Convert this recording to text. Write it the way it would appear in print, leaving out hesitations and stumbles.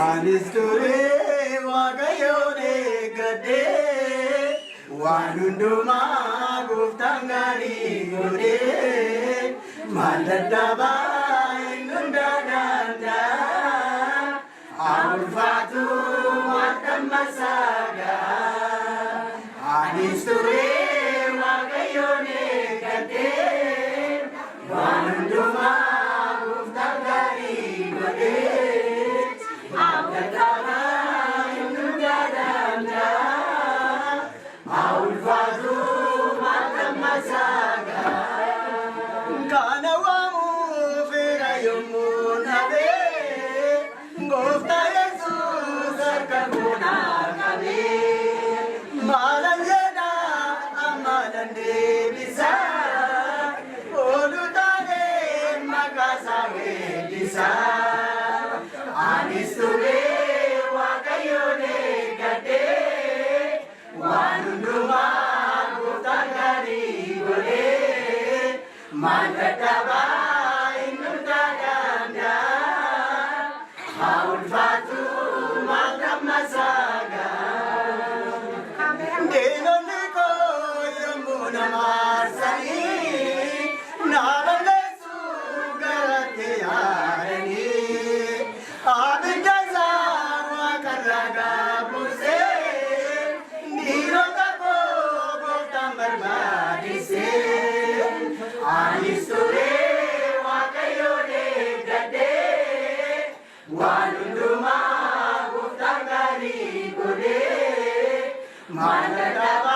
Anis ture waaqayyoone gadde waan hundumaa gooftaan gaarii godhe maal dadhabaa hin hundaadhaanda haa ulfaatu akka masaagaa. Anis ture waaqayyoone gadde waan hundumaa gooftaan gaarii godhe. Anis ture waaqayyoone gadde waan hundumaa gooftaan gaarii godhe maal dadhabaa hin hundaadhaanda haa ulfaatu akka masaagaa. Diinonni koo yommuu na maarsanii na balleessuuf garatti yaadanii abidda isaa waaqarraa gaabbuusee dhiirota koo gooftaan barbaadisee. Anis ture waaqayyoone gadde waan hundumaa gooftaan gaarii godhe maal dadhabaa